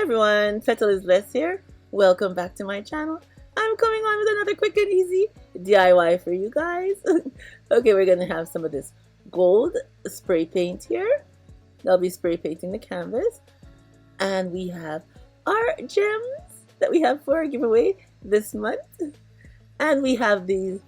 everyone, Petal is Les here. Welcome back to my channel. I'm coming on with another quick and easy DIY for you guys. Okay, we're gonna have some of this gold spray paint here. I'll be spray painting the canvas. And we have our gems that we have for our giveaway this month. And we have these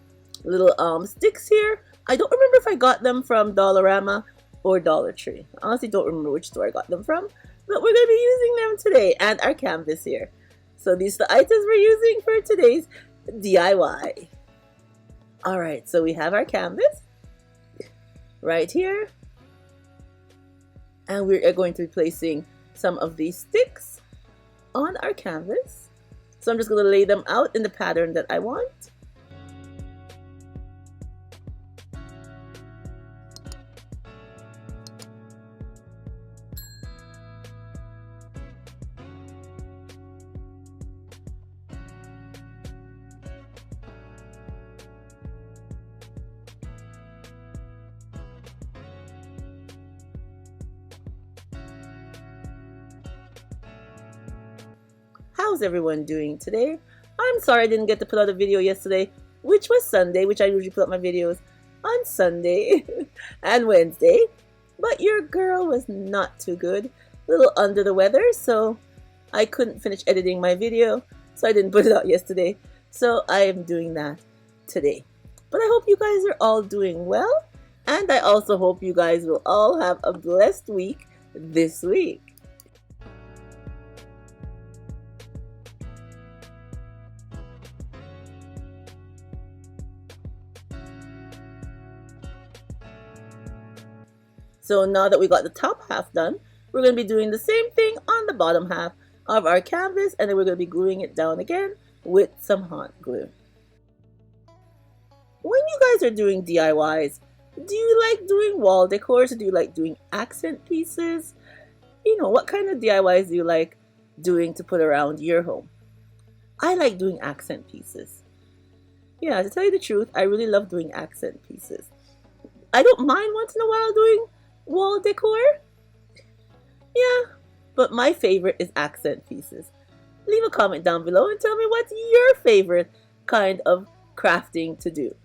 little sticks here. I don't remember if I got them from Dollarama or Dollar Tree. I honestly don't remember which store I got them from. But we're going to be using them today, and our canvas here. So these are the items we're using for today's DIY. Alright, so we have our canvas right here. And we are going to be placing some of these sticks on our canvas. So I'm just going to lay them out in the pattern that I want. How's everyone doing today? I'm sorry I didn't get to put out a video yesterday, which was Sunday, which I usually put out my videos on Sunday and Wednesday. But your girl was not too good, a little under the weather, so I couldn't finish editing my video, so I didn't put it out yesterday. So I am doing that today. But I hope you guys are all doing well, and I also hope you guys will all have a blessed week this week. So now that we got the top half done, we're going to be doing the same thing on the bottom half of our canvas, and then we're going to be gluing it down again with some hot glue. When you guys are doing DIYs, do you like doing wall decors, or do you like doing accent pieces? You know, what kind of DIYs do you like doing to put around your home? I like doing accent pieces. Yeah, to tell you the truth, I really love doing accent pieces. I don't mind once in a while doing wall decor. Yeah, but my favorite is accent pieces. Leave a comment down below and tell me what's your favorite kind of crafting to do.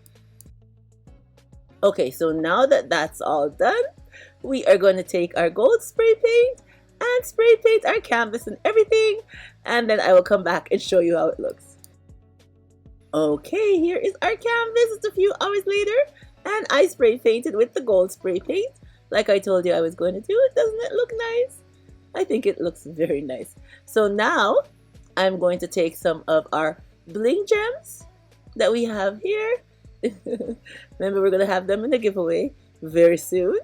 Okay, so now that that's all done, we are going to take our gold spray paint and spray paint our canvas and everything, and then I will come back and show you how it looks. Okay, here is our canvas. It's a few hours later, and I spray painted with the gold spray paint. Like I told you I was going to do. Doesn't it look nice? I think it looks very nice. So now I'm going to take some of our bling gems that we have here. Remember, we're going to have them in the giveaway very soon.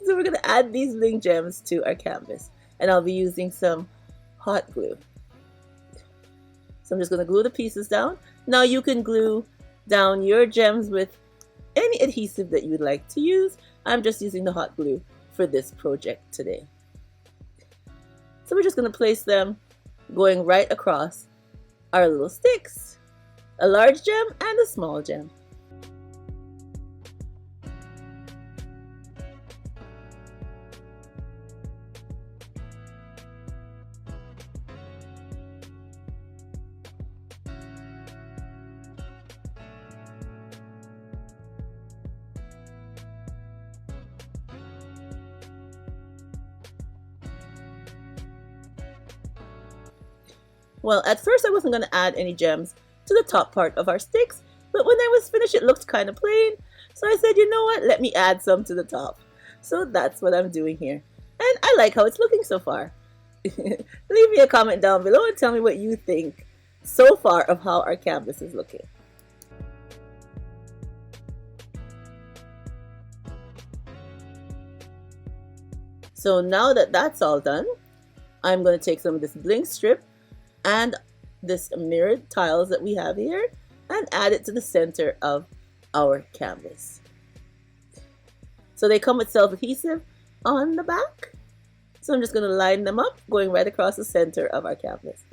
So we're going to add these bling gems to our canvas. And I'll be using some hot glue. So I'm just going to glue the pieces down. Now you can glue down your gems with any adhesive that you would like to use. I'm just using the hot glue for this project today. So we're just going to place them going right across our little sticks. A large gem and a small gem. Well, at first I wasn't going to add any gems to the top part of our sticks, but when I was finished it looked kind of plain, so I said, you know what, let me add some to the top. So that's what I'm doing here, and I like how it's looking so far. Leave me a comment down below and tell me what you think so far of how our canvas is looking. So now that that's all done, I'm going to take some of this bling strip and this mirrored tiles that we have here and add it to the center of our canvas. So they come with self-adhesive on the back. So I'm just going to line them up going right across the center of our canvas.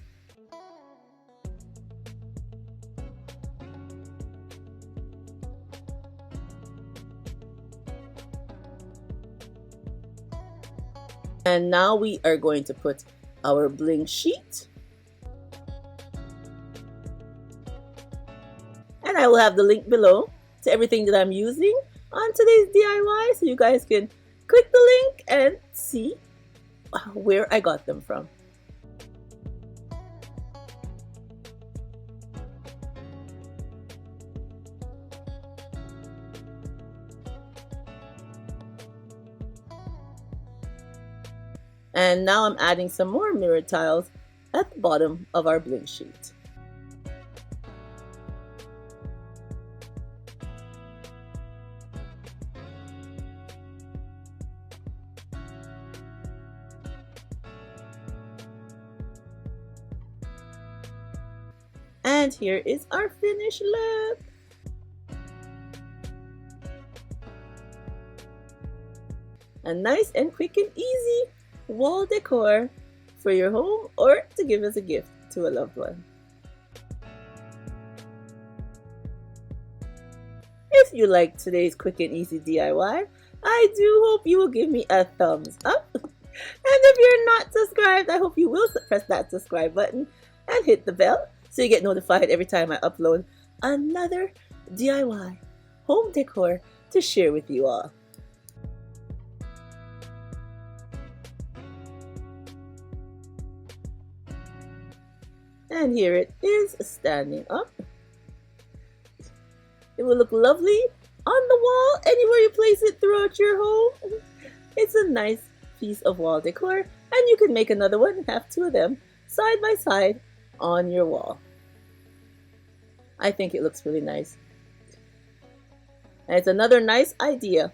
And now we are going to put our bling sheet. And I will have the link below to everything that I'm using on today's DIY, so you guys can click the link and see where I got them from. And now I'm adding some more mirror tiles at the bottom of our bling sheet. And here is our finished look. A nice and quick and easy wall decor for your home or to give as a gift to a loved one. If you liked today's quick and easy DIY, I do hope you will give me a thumbs up. And if you're not subscribed, I hope you will press that subscribe button and hit the bell so you get notified every time I upload another DIY home decor to share with you all. And here it is standing up. It will look lovely on the wall anywhere you place it throughout your home. It's a nice piece of wall decor, and you can make another one and have two of them side by side on your wall. I think it looks really nice. And it's another nice idea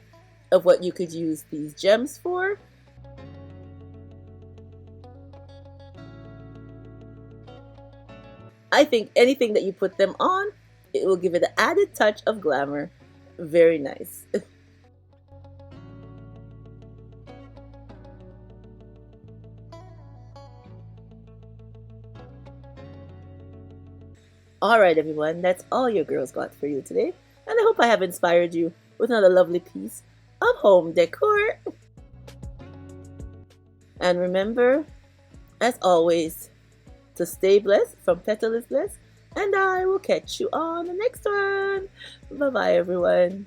of what you could use these gems for. I think anything that you put them on, it will give it an added touch of glamour. Very nice. Alright everyone, that's all your girls got for you today. And I hope I have inspired you with another lovely piece of home decor. And remember, as always, to stay blessed from Petal is Blessed. And I will catch you on the next one. Bye-bye, everyone.